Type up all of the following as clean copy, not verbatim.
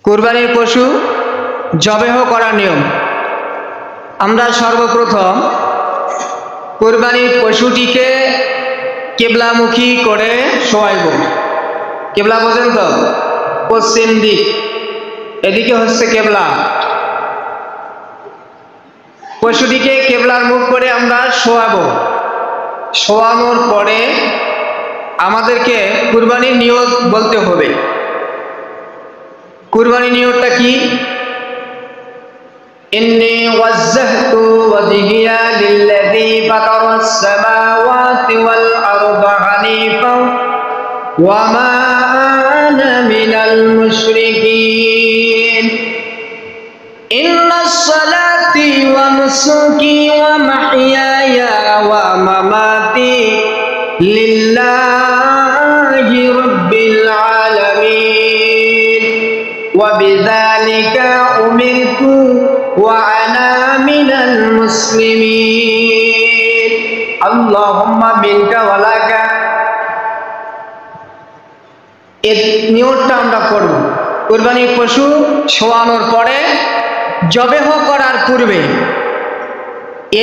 কুরবানির পশু জবেহ করার নিয়ম। আমরা সর্বপ্রথম কুরবানির পশুটিকে কিবলামুখী করে শোয়াইব। কিবলা বোঝেন তো? পশ্চিম দিক, এদিকে হচ্ছে কিবলা। পশুটিকে কিবলার মুখ করে আমরা শোয়াবো। শোয়ানোর পরে আমাদেরকে কুরবানির নিয়ত বলতে হবে। কুরবানির নিয়তটা কি? ইন্নী ওয়াজ্জাহতু ওয়াজহিয়া লিল্লাযী ফাতারাস সামাওয়াতি ওয়াল আরদা হানিফান ওয়া মা আনা মিনাল মুশরিকিন। ইন্নাস সালাতি ওয়া নুসুকি ওয়া মাহইয়ায়া ওয়া মামাতি লিল্লাহি রাব্বিল আলামিন ওয়া বিযালিকা উমিরতু ওয়া আনা মিনাল মুসলিমিন। আল্লাহুম্মা মিনকা ওয়া লাকা। এই নিয়তটা আমরা করব। কুরবানির পশু শোয়ানোর পরে জবেহ করার পূর্বে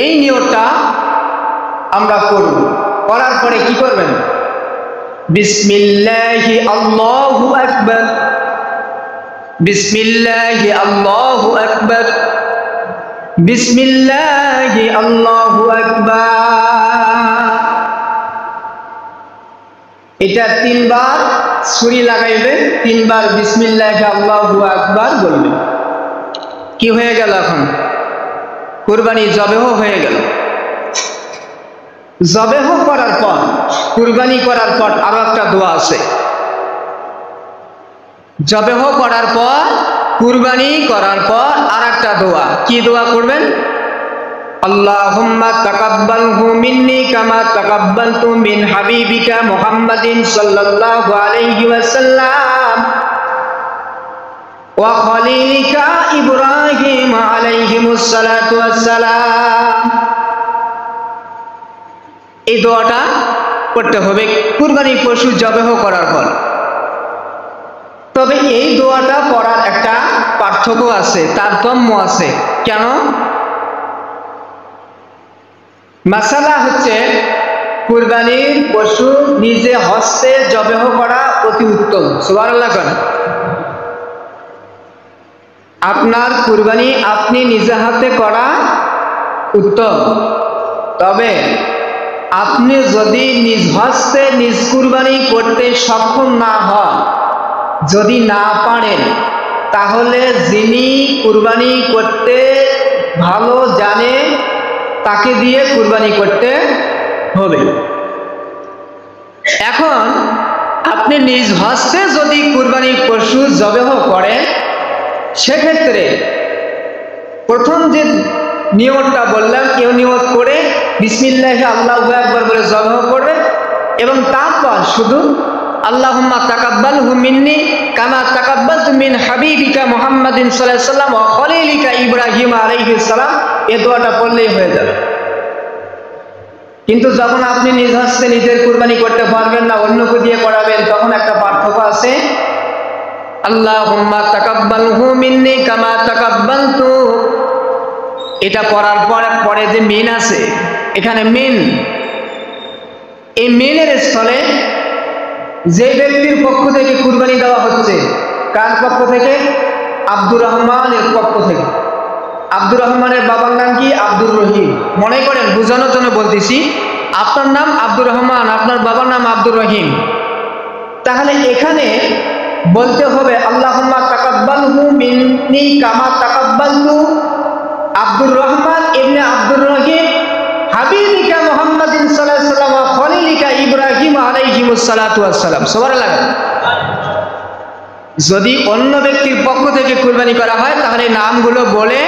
এই নিয়তটা আমরা করব। করার পরে কি করবেন? বিসমিল্লাহি আল্লাহু আকবার, বিসমিল্লাহি আল্লাহু আকবার, বিসমিল্লাহি আল্লাহু আকবার। এটা তিনবার ছুরি লাগাইবে, তিনবার বিসমিল্লাহি আল্লাহু আকবার বলবে। কি হয়ে গেল? এখন কুরবানি জবেহ হয়ে গেল। জবেহ করার পর, কুরবানি করার পর আরো একটা দোয়া আছে। জবেহ করার পর, কুরবানি করার পর আর একটা দোয়া। কি দোয়া করবেন? আল্লাহুম্মা তাকাব্বালহু মিন্নি কামা তাকাব্বালতু মিন হাবিবিকা মুহাম্মাদিন সাল্লাল্লাহু আলাইহি ওয়াসাল্লাম ওয়া খলিলিকা ইব্রাহিম আলাইহিমুস সালাতু ওয়াসসালাম। এই দোয়াটা করতে হবে কুরবানির পশু জবেহ করার পর। তবে এই দোয়াটা পড়ার একটা পার্থক্য আছে, তারতম্য আছে। কেন? মাসালা হচ্ছে কুরবানির পশু নিজে হস্তে জবেহ করা অতি উত্তম। সুবহানাল্লাহ কেন? আপনার কুরবানি আপনি নিজে হাতে করা উত্তম। তবে আপনি যদি নিজ হস্তে নিজ কুরবানি করতে সক্ষম না হন, যদি না পারেন, তাহলে যিনি কুরবানি করতে ভালো জানে তাকে দিয়ে কুরবানি করতে হবে। এখন আপনি নিজ হস্তে যদি কুরবানির পশু জবেহ করেন, সেক্ষেত্রে প্রথম যে নিয়তটা বললাম, এই নিয়ত করে বিসমিল্লাহি আল্লাহু আকবার বলে জবেহ করবে এবং তারপর শুধু আল্লাহুম্মা তাকাব্বালহু মিন্নি কামা তাকাব্বালতু মিন হাবিবিকা মুহাম্মাদিন সাল্লাল্লাহু আলাইহি ওয়াসাল্লাম ওয়া খলিলিকা ইব্রাহিম আলাইহিস সালাম, এই দোয়াটা পড়লেই হয়ে যাবে। কিন্তু যখন আপনি নিজ হস্তে নিজের কুরবানি করতে পারবেন না, অন্যকে দিয়ে করাবেন, তখন একটা পার্থক্য আছে। আল্লাহুম্মা তাকাব্বালহু মিন্নি কামা তাকাব্বালতু, এটা পড়ার পরে যে মিন আছে, এখানে মিন, এই মিনের স্থলে যে ব্যক্তির পক্ষ থেকে কুরবানি দেওয়া হচ্ছে, কার পক্ষ থেকে? আব্দুর রহমানের পক্ষ থেকে। আব্দুর রহমানের বাবার নাম কি? আব্দুর রহিম। মনে করেন, বোঝানোর জন্য বলতেছি, আপনার নাম আব্দুর রহমান, আপনার বাবার নাম আব্দুর রহিম। তাহলে এখানে বলতে হবে আল্লাহুম্মা তাকাব্বালহু মিন্নি কামা তাকাব্বালতু আব্দুর রহমান ইবনে আব্দুর রহিম হাবিবিকা মুহাম্মাদিন সাল্লাল্লাহু আলাইহি ওয়াসাল্লাম ওয়া খলিলিকা ইব্রাহিম আলাইহিমুস সালাতু ওয়াসসালাম। সুবহানাল্লাহ। যদি অন্য ব্যক্তির পক্ষ থেকে কুরবানি করা হয়, তাহলে নামগুলো বলে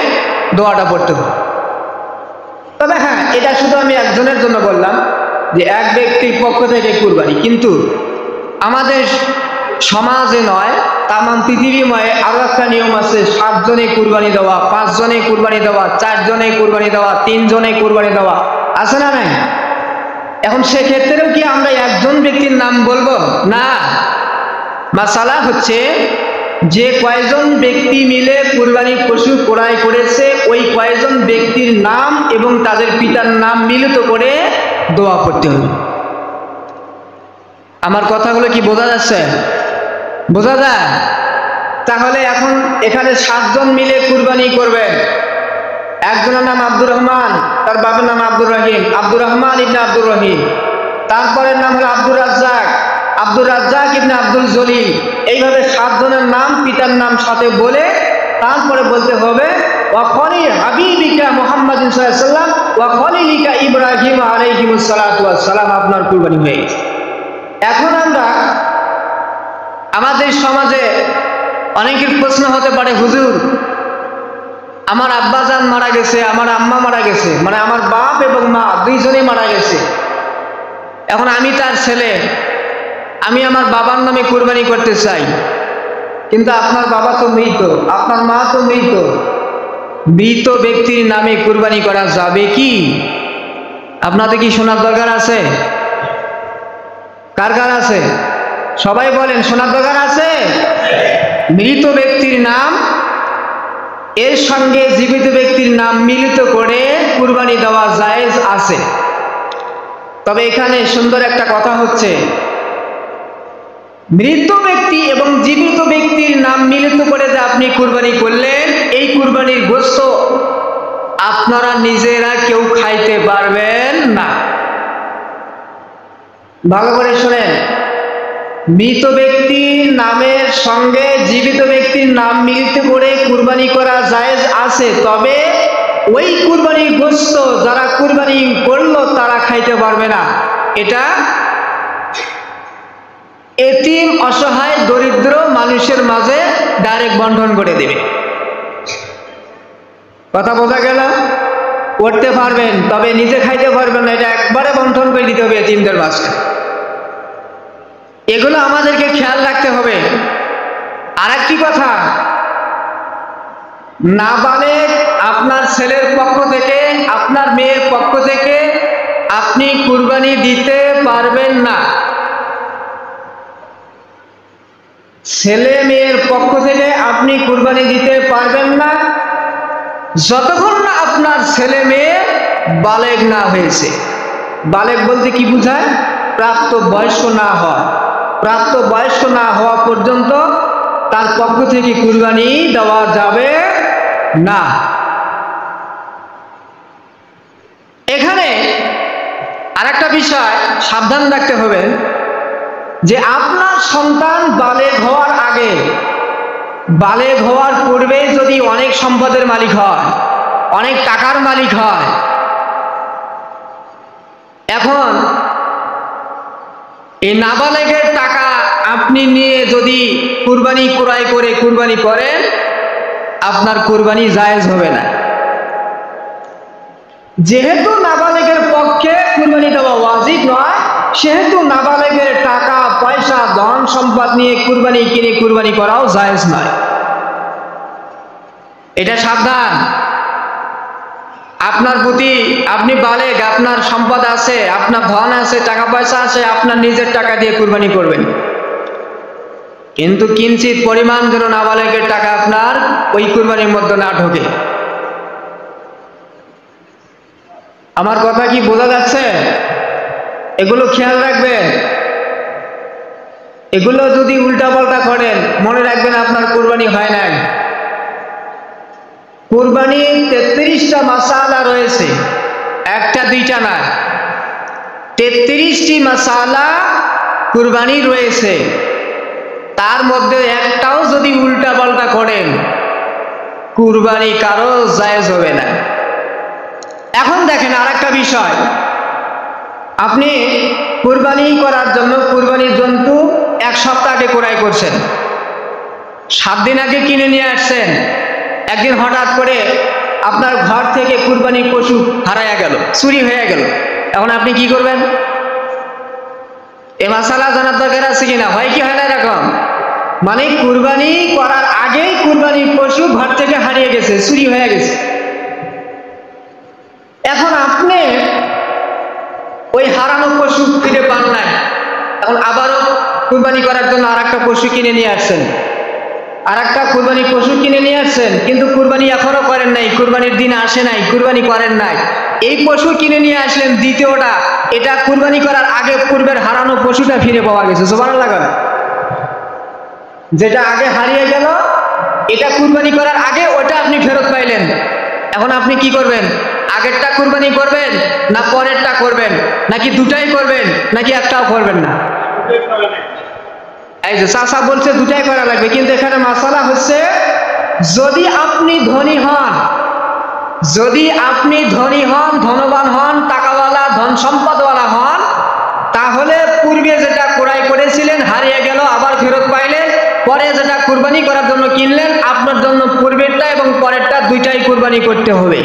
দোয়াটা পড়তে হবে। তবে হ্যাঁ, এটা শুধু আমি একজনের জন্য বললাম যে এক ব্যক্তির পক্ষ থেকে কুরবানি, কিন্তু আমাদের সমাজে নয়, তাম পৃথিবীময় আরো একটা নিয়ম আছে। 7 জনে কুরবানি দেওয়া, 5 জনে কুরবানি দেওয়া, 4 জনে কুরবানি দেওয়া, 3 জনে কুরবানি দেওয়া, আছে না নাই? এখন সেক্ষেত্রেও কি আমরা একজন ব্যক্তির নাম বলবো? না। মাসালা হচ্ছে যে কয়জন ব্যক্তি মিলে কুরবানির পশু ক্রয় করেছে ওই কয়জন ব্যক্তির নাম এবং তাদের পিতার নাম মিলিত করে দোয়া করতে হবে। আমার কথাগুলো কি বোঝা যাচ্ছে? বোঝা যায়? তাহলে এখন এখানে 7 জন মিলে কুরবানি করবেন। একজনের নাম আব্দুর রহমান, তার বাবার নাম আব্দুর রহিম, আব্দুর রহমান ইবনে আব্দুর রহিম। তারপরের নাম হলো আব্দুর রাজ্জাক, আব্দুর রাজ্জাক ইবনে আব্দুল জলিল। এইভাবে 7 জনের নাম পিতার নাম সাথে বলে তারপরে বলতে হবে ওয়া খলিল হাবিবিকা মুহাম্মাদিন সাল্লাল্লাহু আলাইহি ওয়াসাল্লাম ওয়া খলিলিকা ইব্রাহিম আলাইহিস সালাতু ওয়াস সালাম। আপনার কুরবানি হয়ে গেছে। এখন আমরা আমাদের সমাজে অনেকের প্রশ্ন হতে পারে, হুজুর আমার আব্বাজান মারা গেছে, আমার আম্মা মারা গেছে, মানে আমার বাপ এবং মা দুইজনেই মারা গেছে। এখন আমি তার ছেলে, আমি আমার বাবার নামে কুরবানি করতে চাই, কিন্তু আপনার বাবা তো মৃত, আপনার মা তো মৃত। মৃত ব্যক্তির নামে কুরবানি করা যাবে কি? আপনাদের কি শোনার দরকার আছে? কার কার আছে? সবাই বলেন, শোনার দরকার আছে? মৃত ব্যক্তির নাম এর সঙ্গে জীবিত ব্যক্তির নাম মিলিত করে কুরবানি দেওয়া জায়েজ আছে। তবে এখানে সুন্দর একটা কথা হচ্ছে, মৃত ব্যক্তি এবং জীবিত ব্যক্তির নাম মিলিত করে যে আপনি কুরবানি করলেন, এই কুরবানির গোশত আপনারা নিজেরা কেউ খাইতে পারবেন না। ভালো করে শুনেন, মৃত ব্যক্তির নামের সঙ্গে জীবিত ব্যক্তির নাম মিলিত করে কুরবানি করা জায়েজ আছে, তবে ওই কুরবানির গোশত যারা কুরবানি করলো তারা খাইতে পারবে না। এটা এতিম, অসহায়, দরিদ্র মানুষের মাঝে ডাইরেক্ট বন্টন করে দেবে। কথা বোঝা গেল? করতে পারবেন, তবে নিজে খাইতে পারবেন না, এটা একবারে বন্টন করে দিতে হবে এতিমদের মাঝে। এগুলো আমাদেরকে খেয়াল রাখতে হবে। আর একটি কথা, নাবালেগ আপনার ছেলের পক্ষ থেকে, আপনার মেয়ের পক্ষ থেকে আপনি কুরবানি দিতে পারবেন না। ছেলে মেয়ের পক্ষ থেকে আপনি কুরবানি দিতে পারবেন না যতক্ষণ না আপনার ছেলে মেয়ে বালেগ না হয়েছে। বালেগ বলতে কি বোঝায়? প্রাপ্ত বয়স্ক না হওয়া। প্রাপ্ত বয়স্ক না হওয়া পর্যন্ত তার পক্ষ থেকে কুরবানি দেওয়া যাবে না। এখানে আরেকটা বিষয় সাবধান রাখতে হবে যে আপনার সন্তান বালেগ হওয়ার আগে, বালেগ হওয়ার পূর্বে যদি অনেক সম্পদের মালিক হয়, অনেক টাকার মালিক হয়, এখন এই নাবালেগের টাকা আপনি নিয়ে যদি কুরবানি ক্রয় করে কুরবানি করেন, আপনার কুরবানি জায়েজ হবে না। যেহেতু নাবালেগের পক্ষে কুরবানি দেওয়া ওয়াজিব নয়, সেহেতু নাবালেগের টাকা পয়সা ধন সম্পদ নিয়ে কুরবানি কিনে কুরবানি করাও জায়েজ নয়। এটা সাবধান। আপনার প্রতি, আপনি বালেগ, আপনার সম্পদ আছে, আপনার ধন আছে, টাকা পয়সা আছে, আপনার নিজের টাকা দিয়ে কুরবানি করবেন, কিন্তু কিঞ্চিত পরিমাণ যেন নাবালেগের টাকা আপনার ওই কুরবানির মধ্যে না ঢোকে। আমার কথা কি বোঝা যাচ্ছে? এগুলো খেয়াল রাখবেন। এগুলো যদি উল্টাপাল্টা করেন, মনে রাখবেন আপনার কুরবানি হয় নাই। কুরবানির 33টা মাসালা রয়েছে, একটা দুইটা না, 33টি মাসালা কুরবানি রয়েছে। তার মধ্যে একটাও যদি উল্টাপাল্টা করেন, কুরবানি কারো জায়েজ হবে না। এখন দেখেন আরেকটা বিষয়, আপনি কুরবানি করার জন্য কুরবানির জন্তু 1 সপ্তাহ আগে ক্রয় করছেন, 7 দিন আগে কিনে নিয়ে আসছেন, একদিন হঠাৎ করে আপনার ঘর থেকে কুরবানির পশু হারায়া গেল, চুরি হয়ে গেল, এখন আপনি কি করবেন? এ মাসালা জানার দরকার আছে কিনা? হয় কি হয় না এরকম? মানে কুরবানি করার আগেই কুরবানির পশু ঘর থেকে হারিয়ে গেছে, চুরি হয়ে গেছে। এখন আপনি ওই হারানো পশু ফিরে পান নাই, এখন আবারও কুরবানি করার জন্য আর একটা পশু কিনে নিয়ে আসছেন। আর একটা কুরবানি পশু কিনে নিয়ে আসছেন, কিন্তু কুরবানি এখনো করেন নাই, কুরবানির দিন আসে নাই, কুরবানি করেন নাই। এই পশু কিনে নিয়ে আসলেন দ্বিতীয়টা, এটা কুরবানি করার আগে পূর্বের হারানো পশুটা ফিরে পাওয়া গেছে। সুবহানাল্লাহ। যেটা আগে হারিয়ে গেল, এটা কুরবানি করার আগে ওটা আপনি ফেরত পাইলেন। এখন আপনি কি করবেন? আগেরটা কুরবানি করবেন না পরেরটা করবেন, নাকি দুটাই করবেন, নাকি একটাও করবেন না? এই যে চাচা বলছে দুটাই করা লাগবে, কিন্তু এখানে মাসালা হচ্ছে যদি আপনি ধনী হন, যদি আপনি ধনী হন, ধনবান হন, টাকাওয়ালা, ধন সম্পদওয়ালা হন, তাহলে পূর্বে যেটা ক্রয় করেছিলেন হারিয়ে গেল, আবার ফেরত পাইলেন, পরে যেটা কুরবানি করার জন্য কিনলেন, আপনার জন্য পূর্বেরটা এবং পরেরটা দুইটাই কুরবানি করতে হবে।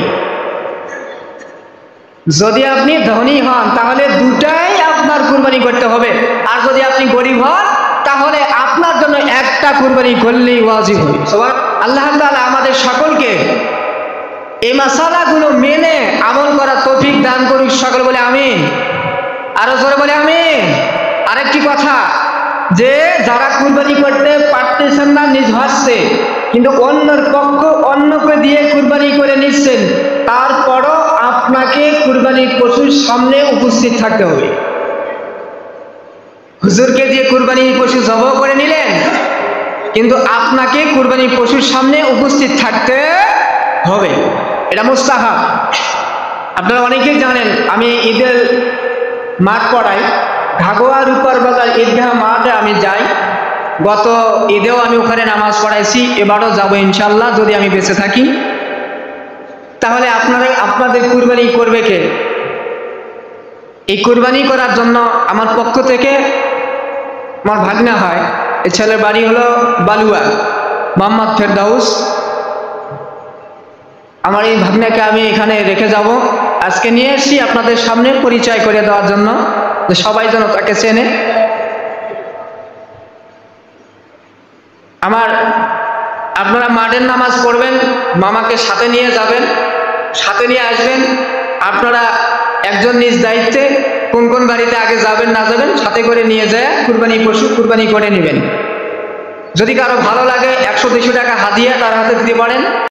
যদি আপনি ধনী হন তাহলে দুটাই আপনার কুরবানি করতে হবে, আর যদি আপনি গরিব হন তাহলে আপনার জন্য একটা কুরবানি করলেই ওয়াজিব হবে। আল্লাহ তাআলা আমাদের সকলকে এই মাসালাগুলো মেনে আমল করার তৌফিক দান করুক। সকল বলে আমিন। আরো জোরে বলে আমিন। আরেকটি কথা, যে যারা কুরবানি করতে পারতেছেন না নিজ হস্তে, কিন্তু অন্যের পক্ষ অন্যকে দিয়ে কুরবানি করে নিচ্ছেন, তারপরও আপনাকে কুরবানির পশুর সামনে উপস্থিত থাকতে হবে। হুজুরকে দিয়ে কুরবানির পশু জবাই করে নিলেন, কিন্তু আপনাকে কুরবানির পশুর সামনে উপস্থিত থাকতে হবে, এটা মুস্তাহাব। আপনারা অনেকেই জানেন আমি ঈদের মাঠ পড়াই, ঘাগোয়া রূপার বাজার ঈদগাহ মাঠে আমি যাই। গত ঈদেও আমি ওখানে নামাজ পড়াইছি, এবারও যাবো ইনশাল্লাহ যদি আমি বেঁচে থাকি। তাহলে আপনাদের কুরবানি করবে কে? এই কুরবানি করার জন্য আমার পক্ষ থেকে আমার ভাগনা হয়, এই ছেলের বাড়ি হলো বালুয়া, মোহাম্মদ ফেরদাউস। আমার এই ভাগনাকে আমি এখানে রেখে যাব। আজকে নিয়ে এসেছি আপনাদের সামনে পরিচয় করে দেওয়ার জন্য, যে সবাই যেন তাকে চেনে। আপনারা মাঠের নামাজ পড়বেন, মামাকে সাথে নিয়ে যাবেন, সাথে নিয়ে আসবেন। আপনারা একজন নিজ দায়িত্বে কোন কোন বাড়িতে আগে যাবেন না যাবেন সাথে করে নিয়ে যায় কুরবানি পশু কুরবানি করে নেবেন। যদি কারো ভালো লাগে 100-200 টাকা হাদিয়া তার হাতে দিতে পারেন।